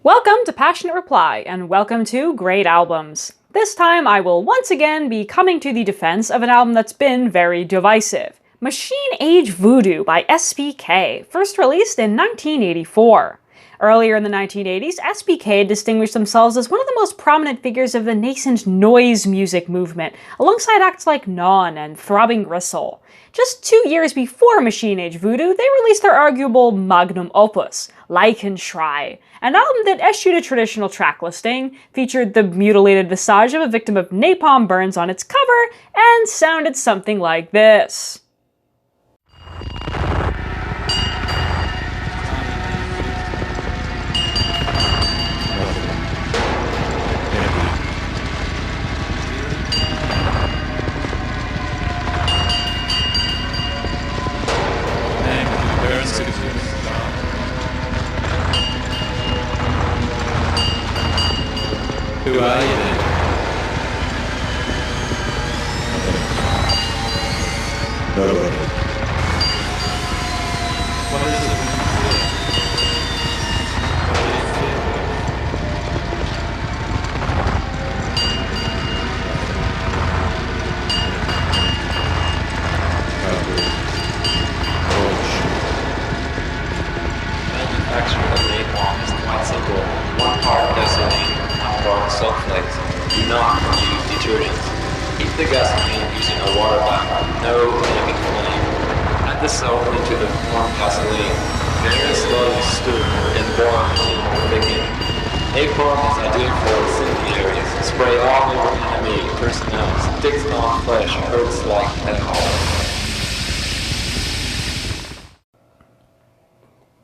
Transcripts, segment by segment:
Welcome to Passionate Reply, and welcome to Great Albums. This time I will once again be coming to the defense of an album that's been very divisive. Machine Age Voodoo by SPK, first released in 1984. Earlier in the 1980s, SPK distinguished themselves as one of the most prominent figures of the nascent noise music movement, alongside acts like Non and Throbbing Gristle. Just 2 years before Machine Age Voodoo, they released their arguable magnum opus, Leichenschrei, an album that eschewed a traditional track listing, featured the mutilated visage of a victim of napalm burns on its cover, and sounded something like this. Who are you then? Nobody. What is it? Manufacture of napalm is quite simple. One part gasoline, one part sulfates. Do not use detergents. Heat the gasoline using a water lamp. No flaming flame. Add the salt into the warm gasoline. Very slowly stir and boil until thickened. Napalm is ideal for incendiaries. Spray all over enemy personnel. Sticks on flesh. Hurts like hell.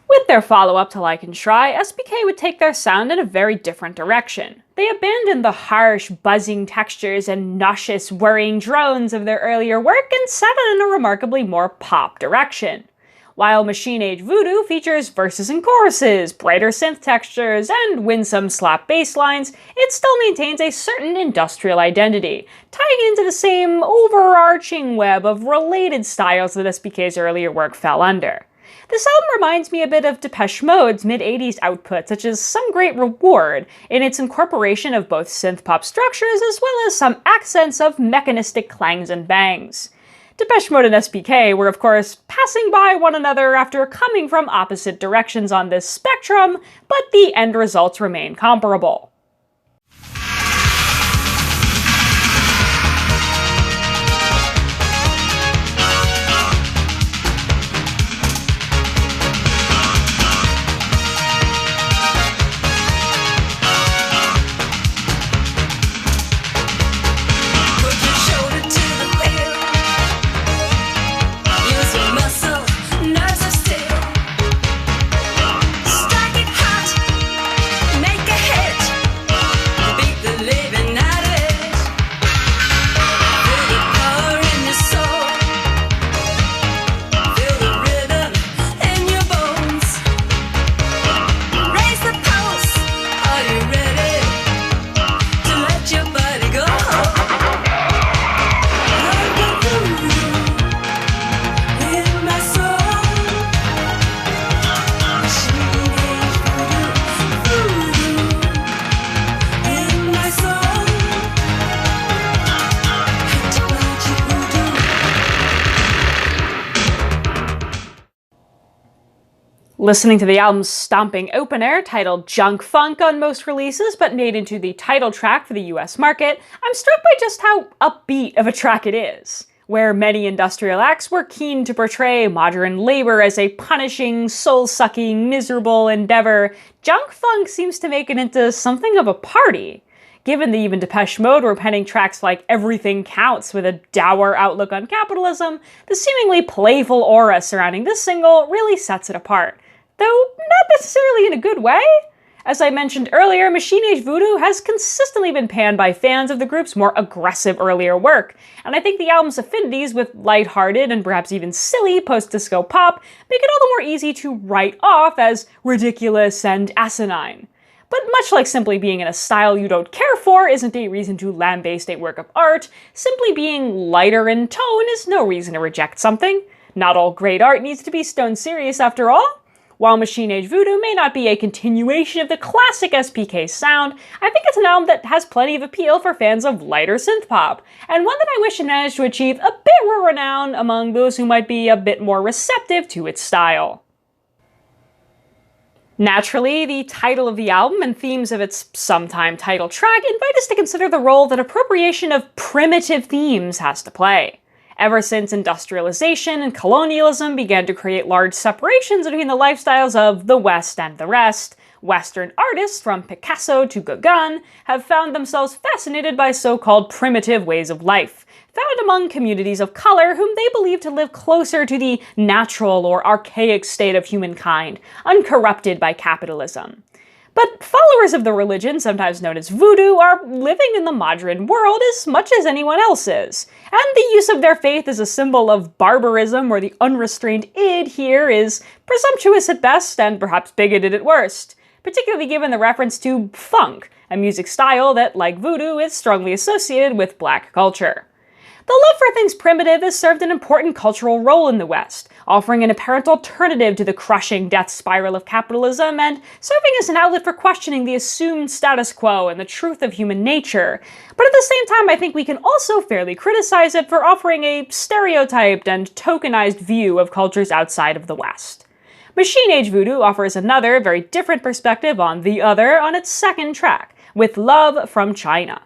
With their follow-up to Leichenschrei, SPK would take their sound in a very different direction. They abandoned the harsh, buzzing textures and nauseous, worrying drones of their earlier work and settled in a remarkably more pop direction. While Machine Age Voodoo features verses and choruses, brighter synth textures, and winsome slap bass lines, it still maintains a certain industrial identity, tying into the same overarching web of related styles that SPK's earlier work fell under. This album reminds me a bit of Depeche Mode's mid-80s output, such as Some Great Reward, in its incorporation of both synth-pop structures as well as some accents of mechanistic clangs and bangs. Depeche Mode and SPK were, of course, passing by one another after coming from opposite directions on this spectrum, but the end results remain comparable. Listening to the album's stomping opener, titled Junk Funk on most releases, but made into the title track for the US market, I'm struck by just how upbeat of a track it is. Where many industrial acts were keen to portray modern labor as a punishing, soul-sucking, miserable endeavor, Junk Funk seems to make it into something of a party. Given that even Depeche Mode were penning tracks like Everything Counts with a dour outlook on capitalism, the seemingly playful aura surrounding this single really sets it apart. Though not necessarily in a good way. As I mentioned earlier, Machine Age Voodoo has consistently been panned by fans of the group's more aggressive earlier work, and I think the album's affinities with lighthearted and perhaps even silly post-disco pop make it all the more easy to write off as ridiculous and asinine. But much like simply being in a style you don't care for isn't a reason to lambaste a work of art, simply being lighter in tone is no reason to reject something. Not all great art needs to be stone serious after all. While Machine Age Voodoo may not be a continuation of the classic SPK sound, I think it's an album that has plenty of appeal for fans of lighter synthpop, and one that I wish it managed to achieve a bit more renown among those who might be a bit more receptive to its style. Naturally, the title of the album and themes of its sometime title track invite us to consider the role that appropriation of primitive themes has to play. Ever since industrialization and colonialism began to create large separations between the lifestyles of the West and the rest, Western artists, from Picasso to Gauguin, have found themselves fascinated by so-called primitive ways of life, found among communities of color whom they believe to live closer to the natural or archaic state of humankind, uncorrupted by capitalism. But followers of the religion, sometimes known as voodoo, are living in the modern world as much as anyone else is, and the use of their faith as a symbol of barbarism or the unrestrained id here is presumptuous at best and perhaps bigoted at worst, particularly given the reference to funk, a music style that, like voodoo, is strongly associated with black culture. The love for things primitive has served an important cultural role in the West, offering an apparent alternative to the crushing death spiral of capitalism and serving as an outlet for questioning the assumed status quo and the truth of human nature. But at the same time, I think we can also fairly criticize it for offering a stereotyped and tokenized view of cultures outside of the West. Machine Age Voodoo offers another, very different perspective on the other on its second track, with Love from China.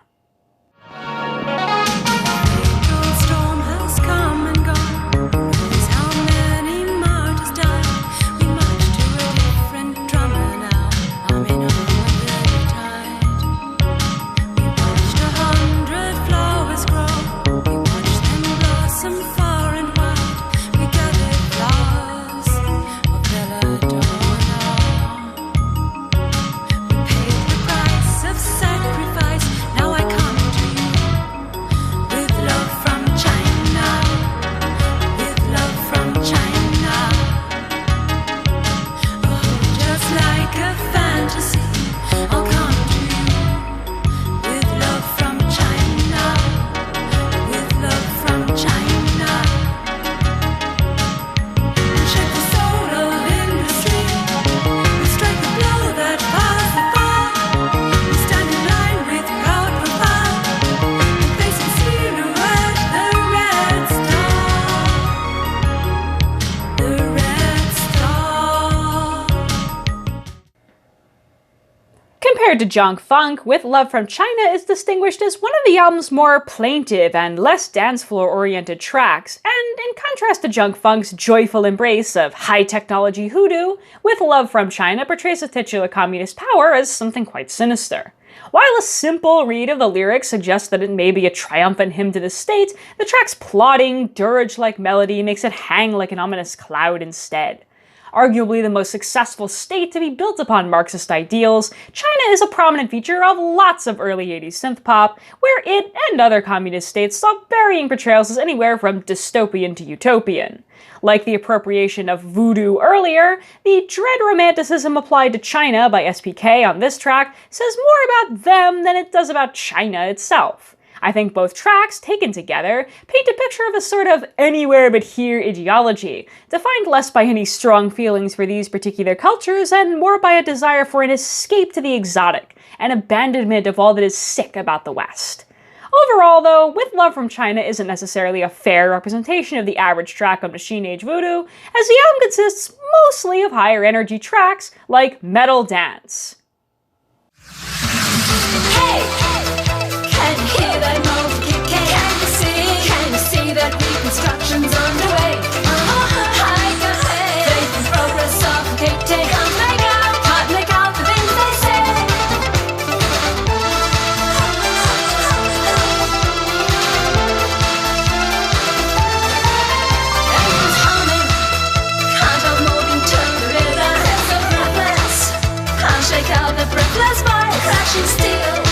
Compared to junk funk, With Love from China is distinguished as one of the album's more plaintive and less dance floor-oriented tracks, and in contrast to junk funk's joyful embrace of high-technology hoodoo, With Love from China portrays the titular communist power as something quite sinister. While a simple read of the lyrics suggests that it may be a triumphant hymn to the state, the track's plodding, dirge-like melody makes it hang like an ominous cloud instead. Arguably the most successful state to be built upon Marxist ideals, China is a prominent feature of lots of early 80s synthpop, where it and other communist states saw varying portrayals as anywhere from dystopian to utopian. Like the appropriation of voodoo earlier, the dread romanticism applied to China by SPK on this track says more about them than it does about China itself. I think both tracks, taken together, paint a picture of a sort of anywhere but here ideology, defined less by any strong feelings for these particular cultures and more by a desire for an escape to the exotic, an abandonment of all that is sick about the West. Overall, though, With Love from China isn't necessarily a fair representation of the average track on Machine Age Voodoo, as the album consists mostly of higher energy tracks like Metal Dance. Can you hear that motor kick? Can you see that reconstruction's underway? I can say faith and progress suffocate. Can't make out the things they say. Engines humming, can't help moving to the rhythm. It's so breathless, can't shake out the breathless by crashing steel.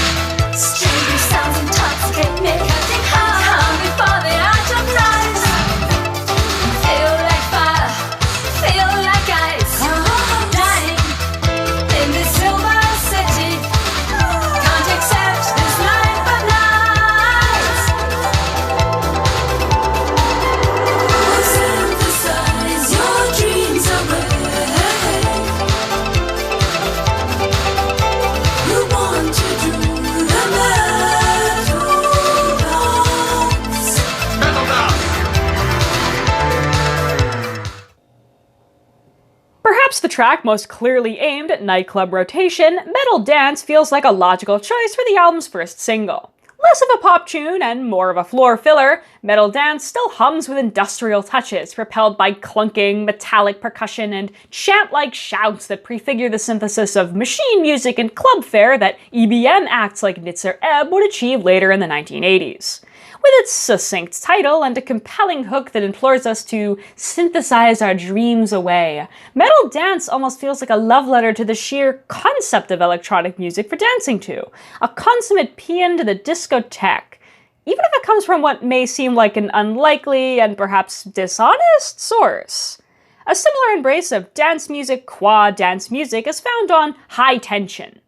Perhaps the track most clearly aimed at nightclub rotation, Metal Dance feels like a logical choice for the album's first single. Less of a pop tune and more of a floor filler, Metal Dance still hums with industrial touches, propelled by clunking, metallic percussion and chant-like shouts that prefigure the synthesis of machine music and club fare that EBM acts like Nitzer Ebb would achieve later in the 1980s. With its succinct title and a compelling hook that implores us to synthesize our dreams away, Metal Dance almost feels like a love letter to the sheer concept of electronic music for dancing to, a consummate paean to the discotheque, even if it comes from what may seem like an unlikely and perhaps dishonest source. A similar embrace of dance music qua dance music is found on High Tension.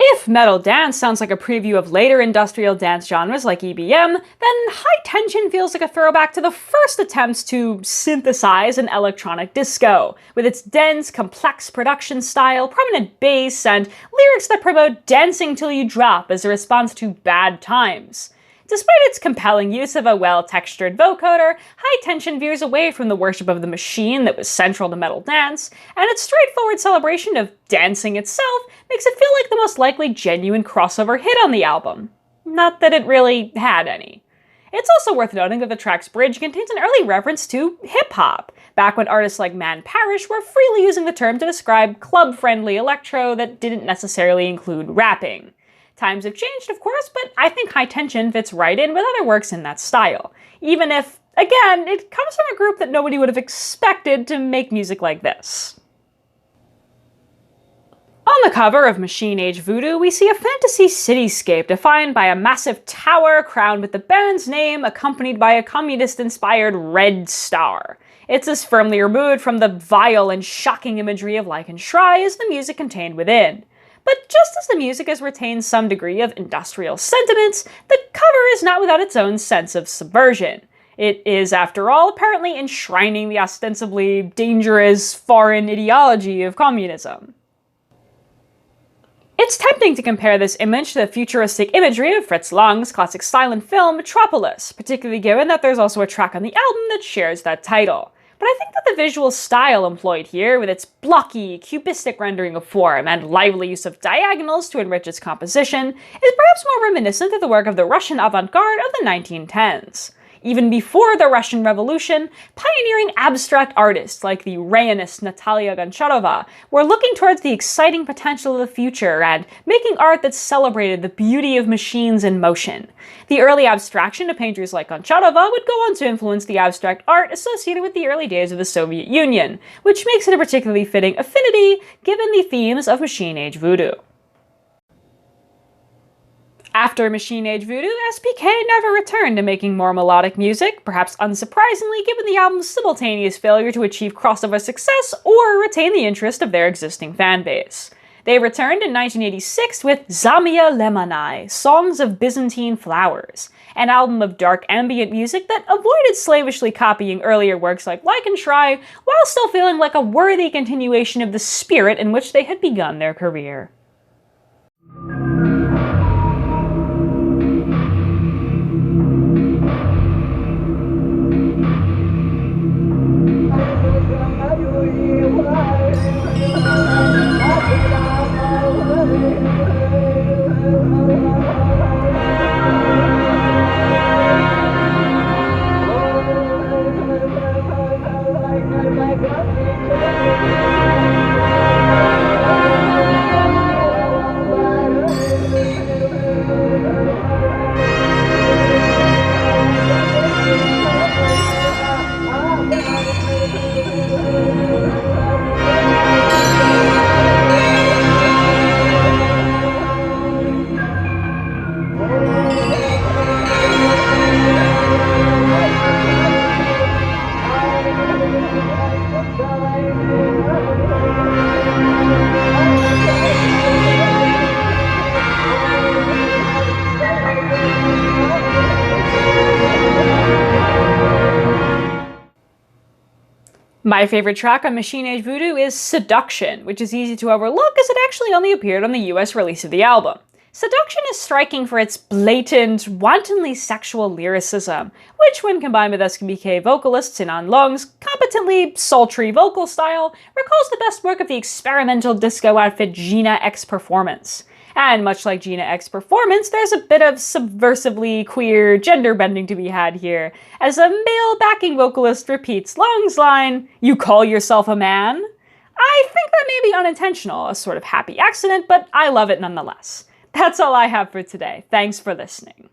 If Metal Dance sounds like a preview of later industrial dance genres like EBM, then High Tension feels like a throwback to the first attempts to synthesize an electronic disco, with its dense, complex production style, prominent bass, and lyrics that promote dancing till you drop as a response to bad times. Despite its compelling use of a well-textured vocoder, High Tension veers away from the worship of the machine that was central to Metal Dance, and its straightforward celebration of dancing itself makes it feel like the most likely genuine crossover hit on the album. Not that it really had any. It's also worth noting that the track's bridge contains an early reference to hip-hop, back when artists like Man Parrish were freely using the term to describe club-friendly electro that didn't necessarily include rapping. Times have changed, of course, but I think High Tension fits right in with other works in that style, even if, again, it comes from a group that nobody would have expected to make music like this. On the cover of Machine Age Voodoo, we see a fantasy cityscape defined by a massive tower crowned with the band's name accompanied by a communist-inspired red star. It's as firmly removed from the vile and shocking imagery of Lichen Shry as the music contained within. But just as the music has retained some degree of industrial sentiments, the cover is not without its own sense of subversion. It is, after all, apparently enshrining the ostensibly dangerous foreign ideology of communism. It's tempting to compare this image to the futuristic imagery of Fritz Lang's classic silent film Metropolis, particularly given that there's also a track on the album that shares that title. But I think that the visual style employed here, with its blocky, cubistic rendering of form and lively use of diagonals to enrich its composition, is perhaps more reminiscent of the work of the Russian avant-garde of the 1910s. Even before the Russian Revolution, pioneering abstract artists like the Rayanist Natalia Goncharova were looking towards the exciting potential of the future and making art that celebrated the beauty of machines in motion. The early abstraction of painters like Goncharova would go on to influence the abstract art associated with the early days of the Soviet Union, which makes it a particularly fitting affinity given the themes of Machine Age Voodoo. After Machine Age Voodoo, SPK never returned to making more melodic music, perhaps unsurprisingly given the album's simultaneous failure to achieve crossover success or retain the interest of their existing fanbase. They returned in 1986 with Zamia Lemanai, Songs of Byzantine Flowers, an album of dark ambient music that avoided slavishly copying earlier works like Lichen Shry, while still feeling like a worthy continuation of the spirit in which they had begun their career. My favorite track on Machine Age Voodoo is Seduction, which is easy to overlook as it actually only appeared on the US release of the album. Seduction is striking for its blatant, wantonly sexual lyricism, which when combined with SKBK vocalists in On Long's competently sultry vocal style, recalls the best work of the experimental disco outfit Gina X Performance. And much like Gina X Performance, there's a bit of subversively queer gender bending to be had here, as a male backing vocalist repeats Long's line, "You call yourself a man?" I think that may be unintentional, a sort of happy accident, but I love it nonetheless. That's all I have for today. Thanks for listening.